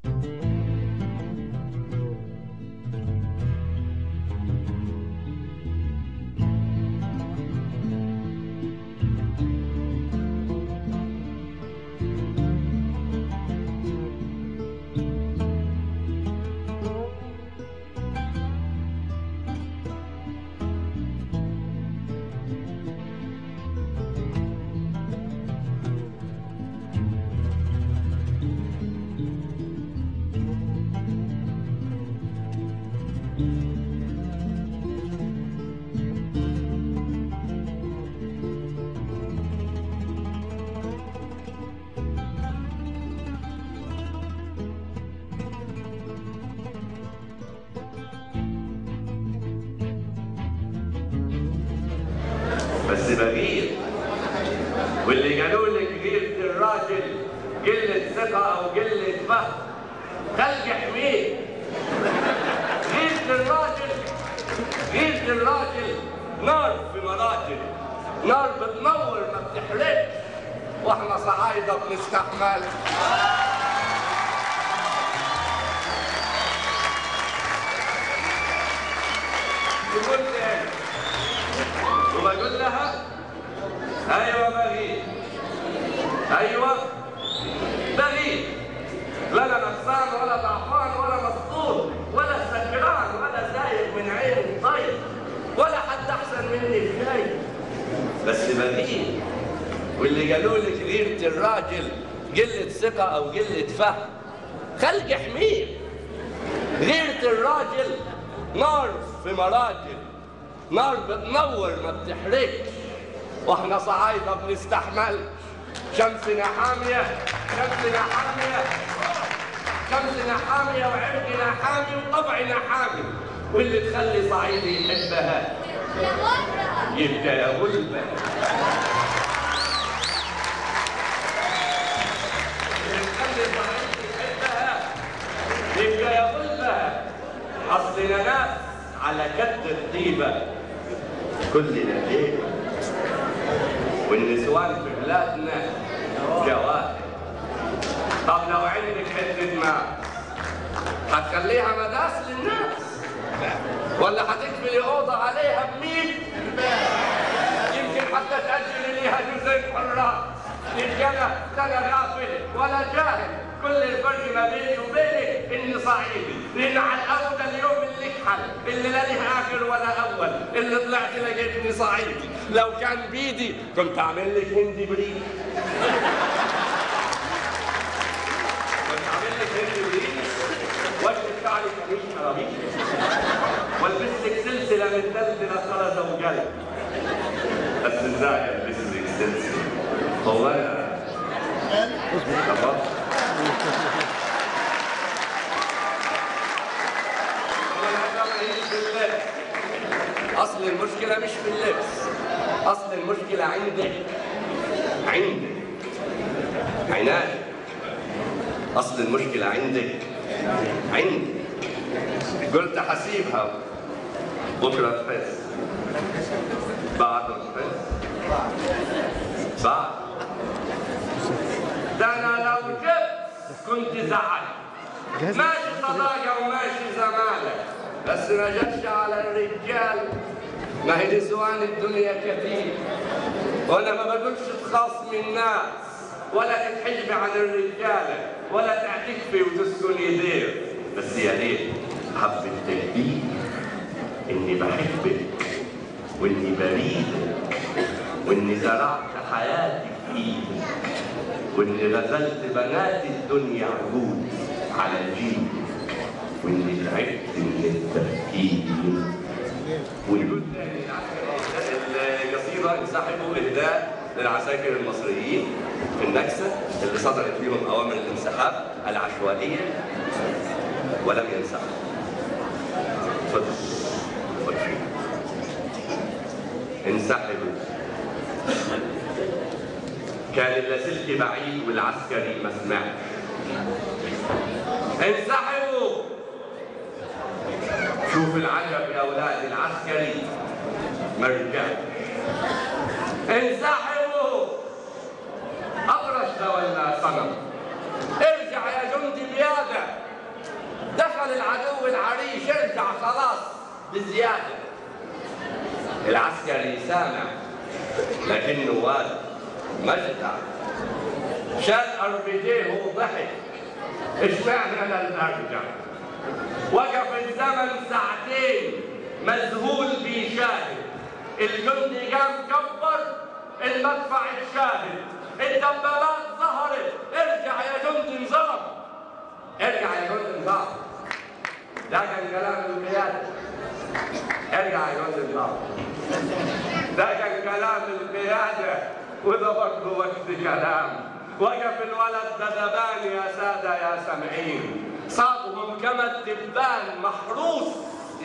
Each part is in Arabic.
بس بغير، واللي قالوا لك غيرة الراجل قلة ثقة أو قلة فهم خلق حميد. غيرة الراجل نار في مراجل، نار بتنور ما بتحرقش، واحنا صعايدة بنستحمل. يقول لي وبقول لها ايوه بغير، ايوه بغير، لا انا نقصان ولا ضعفان ولا مسطول ولا سكران ولا زايد من عين طيب ولا حد احسن مني في شيء، بس بغير. واللي قالوا لك غيرة الراجل قلة ثقة او قلة فهم خلق حمير. غيرة الراجل نار في مراجل، نار بتنور ما بتحرقش، واحنا صعايدة بنستحمل. شمسنا حامية، شمسنا حامية، شمسنا حامية، وعرقنا حامي، وطبعنا حامي، واللي تخلي صعيدي يحبها يبقى يا غلبة. اللي تخلي صعيدي يحبها يبقى يا غلبة. أصلنا ناس على كد الطيبة كلنا ليه، والنسوان في بلادنا جواهر. طب لو عندك حتة ماء هتخليها مداس للناس ولا هتقفلي أوضة عليها ب100؟ يمكن حتى تأجلي ليها جزء حرات. يبقى أنا غافل ولا جاهل، كل الفرق ما بيني وبينك إني صعيدي، لأن على الأرض اليوم اللي كحل، اللي لا له آخر ولا أول، اللي طلعت لقيتني صعيدي. لو كان بيدي كنت أعمل لك هندي بريد. كنت أعمل لك هندي بريد وأشبك شعري قميص حرامي والبس لك سلسلة من سلسلة خرزة وقلب. بس إزاي ألبس لك سلسلة؟ هو أنا تمام؟ أصل المشكلة مش في اللبس، أصل المشكلة عندك عناد. أصل المشكلة عندك قلت حسيبها بكرة تحس، بعده تحس، بعد ده أنا لو جبت كنت زعلت. ماشي صداقة وماشي زمالة، بس ما جاتش على الرجال. ما هي نسوان الدنيا كثير، وانا ما بقولش تخاصمي الناس ولا تتحجبي عن الرجاله ولا تعتكفي وتسكني دير، بس يا ريت حبة تكبير اني بحبك واني بريدك واني زرعت حياتي في ايدك واني غزلت بنات الدنيا عجوز على جيبك واني تعبت من التفكير. والجزء القصيدة انسحبوا إهداء للعساكر المصريين في النكسة اللي صدرت فيهم أوامر الانسحاب العشوائية ولم ينسحبوا. اتفضل. انسحبوا. كان اللاسلكي بعيد والعسكري ما سمعش. انسحبوا. شوف العجب يا اولاد، العسكري ما رجعش. انسحبوا. ابرش ده ولا صنم؟ ارجع يا جندي بياده. بزيادة. العسكري سامع لكنه واقف مجدع، شال أربجيه وضحك، اشمعنى أنا اللي أرجع؟ وقف الزمن ساعتين مذهول بيشاهد، الجندي قام كبر، المدفع اتشاهد، الدبابات ظهرت، ارجع يا جندي انظلم، ارجع يا جندي انظلم. ده كان كلام القيادة، ارجع يا جندي انظلم. ده كان كلام القيادة، وده برضه وقت كلام. وقف الولد دبان يا سادة يا سامعين، صابهم كما الدبان محروس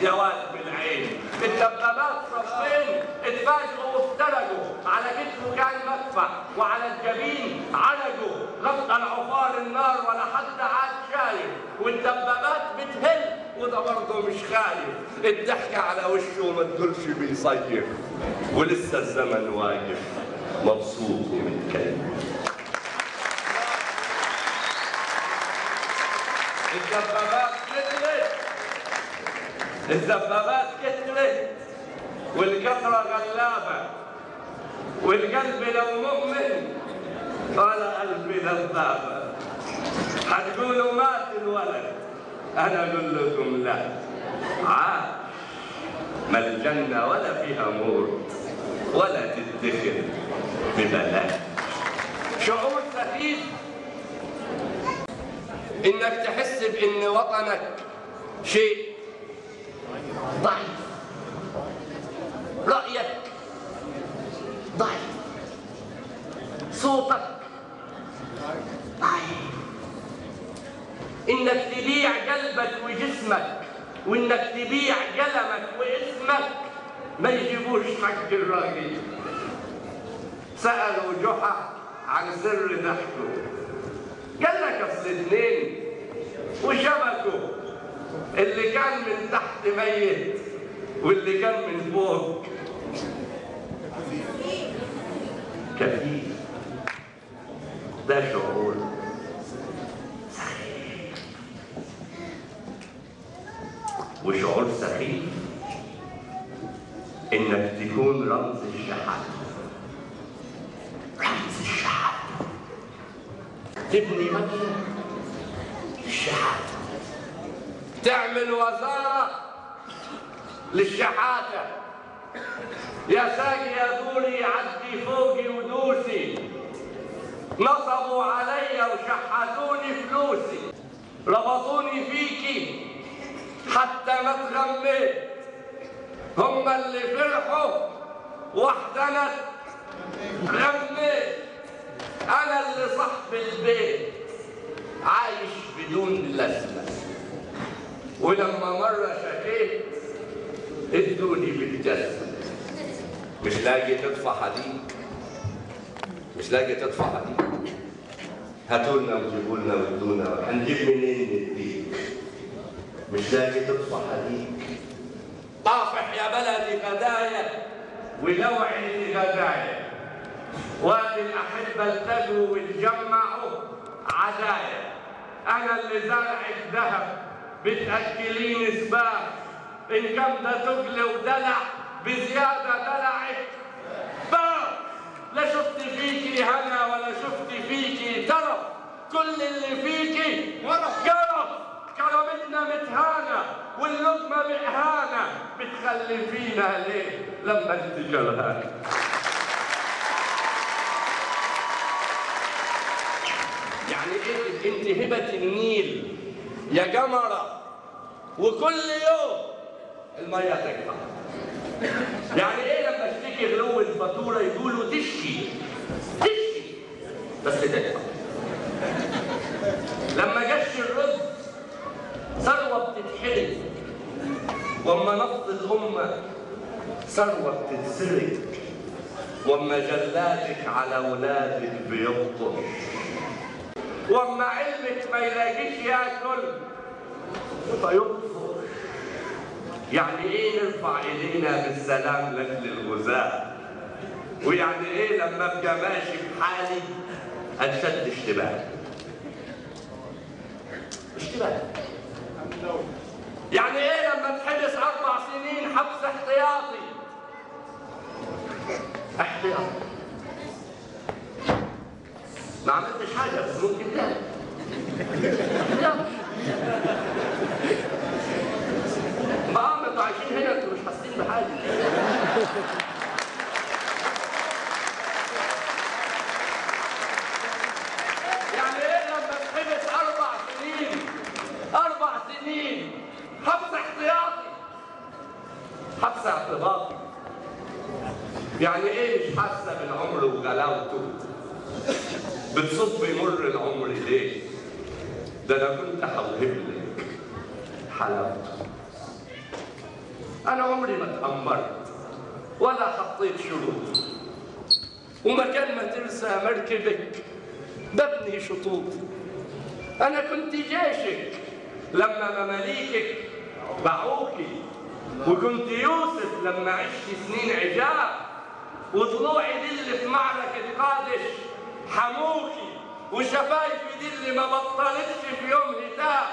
يا واد بالعين. الدبابات صفين اتفاجئوا وافترقوا، على كتفه كان مدفع وعلى الجبين علقوا، غطى العفار النار ولا حد عاد شايف، والدبابات بتهل وده برضه مش خايف. الضحكة على وشه وما تقولش بيصيف، ولسه الزمن واقف مبسوط ومتكيف. الدبابات كترت، الدبابات كترت، والكثرة غلابة، والقلب لو مؤمن قال قلبي دبابة. هتقولوا مات الولد، أنا أقول لكم لا، عاش. ما الجنة ولا فيها موت ولا تدخل ببلاش. شعور سخيف إنك تحس بإن وطنك شيء ضعيف، رأيك ضعيف، صوتك ضعيف، إنك تبيع قلبك وجسمك وإنك تبيع قلمك واسمك ما يجيبوش حق الراجل. سألوا جحا عن سر ضحكه، قال لك أصل اتنين وشبكوا، اللي كان من تحت ميت واللي كان من فوق كفيف. ده شعور سخيف، وشعور سخيف انك تكون رمز الشحات، رمز الشحات، تبني مبنى الشحات، تعمل وزارة للشحاتة. يا ساقي يا دوري عدي فوقي ودوسي، نصبوا علي وشحتوني فلوسي، ربطوني فيكي حتى ما اتغميت، هم اللي فرحوا واحتنت غميت، انا اللي صاحب البيت عايش بدون لازمه. ولما مره شكيت ادوني بالجزمه، مش لاقي تطفى حديد، مش لاقي تطفى حديد، هاتوا لنا وجيبوا لنا وادونا، هنجيب منين نديك؟ مش لاقي تطفى حديد، طافح يا بلدي غدايا ولوعي غدايا، وادي الأحبة التقوا واتجمعوا عدايا، أنا اللي زارعك ذهب بتأكليني سباح، إن كم ده تقل ودلع بزيادة دلعك باع، لا شفت فيكي هنا ولا شفت فيكي ترف، كل اللي فيكي قرف، كرامتنا متهانة واللقمة بإهانة، بتخلي فينا ليه لما انت كرهانة؟ يعني ايه انت هبة النيل يا جمرة وكل يوم المية تقطع؟ يعني ايه لما اشتكي غلو الفاتورة يقولوا تشكي بس تقطع؟ لما جش الرز ثروة بتتحرق، واما نفض الأمة ثروة بتتسرق، واما جلاتك على ولادك بيبطش، واما علمك ما يلاقيش ياكل فيبطش. يعني ايه نرفع ايدينا بالسلام لاجل الغزاة؟ ويعني ايه لما ابقى ماشي بحالي انشد اشتباه؟ يعني ايه لما اتحبس 4 سنين حبس احتياطي. احتياطي ما عملتش حاجة بس ممكن تاني. ما انتوا عايشين هنا انتوا مش حاسين بحاجة. يعني ايه لما تحبس 4 سنين حبس احتياطي؟ حبس اعتباطي. يعني ايه مش حاسة بالعمر وغلاوته؟ بتصب يمر العمر ليه؟ ده انا كنت هوهب لك حلاوته. انا عمري ما اتأمرت ولا حطيت شروط، ومكان ما ترسى مركبك ببني شطوط. انا كنت جيشك لما مماليكك باعوكي، وكنت يوسف لما عشت سنين عجاب، وضلوعي دي اللي في معركة قادش حموكي، وشفايفي دي اللي ما بطلتش في يوم هتاف.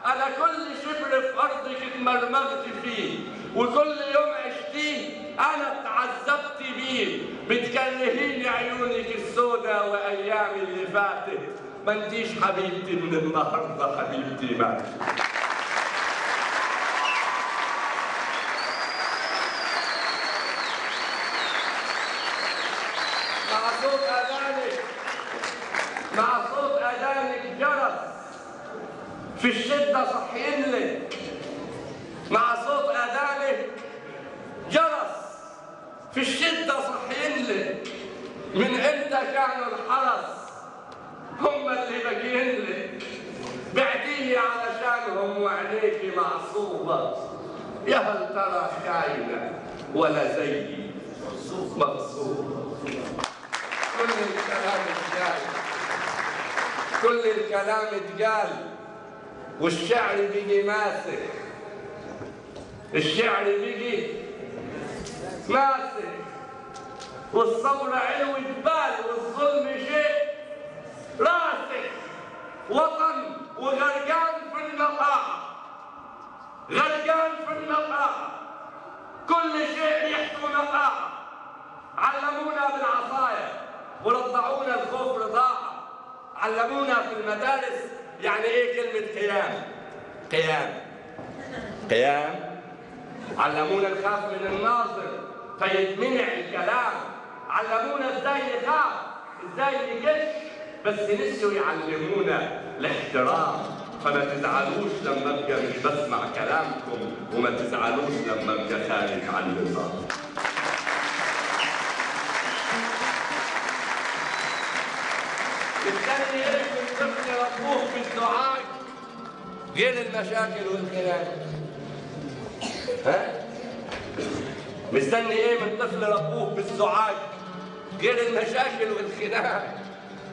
انا كل شبر في ارضك اتمرمغت فيه، وكل يوم عشتيه انا اتعذبت بيه. بتكرهيني عيونك السوداء وايامي اللي فاتت، ما انتيش حبيبتي من النهارده، حبيبتي ماتت. مع صوت اذانك جرس في الشده صحين لك. مع صوت اذانك جرس في الشده صحين لك. من امتى كانوا الحرس هم اللي باقيين لك؟ بعديني علشانهم وعينيكي معصوبه. يا هل ترى خاينه ولا زيي مغصوبه؟ كل الكلام اتقال، كل الكلام اتقال، والشعر بيجي ماسك. الشعر بيجي ماسك، والصبر علو جبال، والظلم شيء راسك. وطن وغرقان في النقاع، غرقان في النقاع، كل شيء ريحته نقاع. علمونا بالعصاية ورضعونا الخوف رضاعة. علمونا في المدارس يعني ايه كلمة قيام. قيام. علمونا نخاف من الناظر فيتمنع الكلام. علمونا ازاي نخاف، ازاي نكش، بس نسيوا يعلمونا الاحترام. فما تزعلوش لما ابقى مش بسمع كلامكم، وما تزعلوش لما ابقى خارج عن النظام. مستني ايه من طفل ربوه في الزعاج غير المشاكل والخناق؟ ها؟ مستني ايه من طفل ربوه في الزعاج غير المشاكل والخناق؟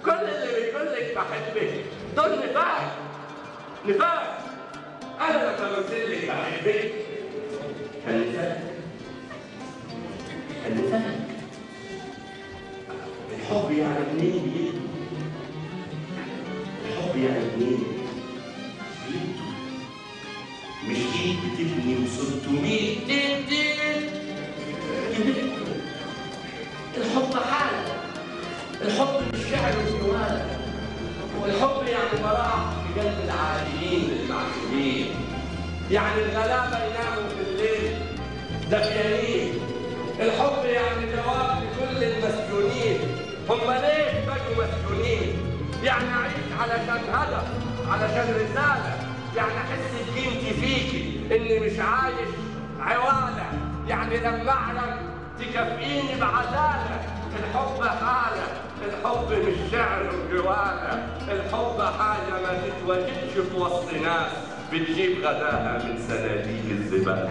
كل اللي بيقول لك بحبك دول نفاق. انا لما قلت لك بحبك النفاق الحب يعني منين؟ الحب يعني منين؟ بيته مش ايد بتبني و600 دين جبته. الحب حالة، الحب مش شعر وجوال، والحب يعني براح في قلب العاشقين المعشوقين. يعني الغلابة يناموا في الليل دفيانين. الحب يعني جواب لكل المسجونين. هم ليه بقوا مسجونين؟ يعني أعيش علشان هدف، علشان رسالة، يعني أحس بقيمتي فيكي، إني مش عايش عوالة. يعني لما أعرف تكافئيني بعدالة. الحب حالة، الحب مش شعر وجوالة. الحب حاجة ما تتوجدش في وسط ناس بتجيب غداها من صناديق الزبالة.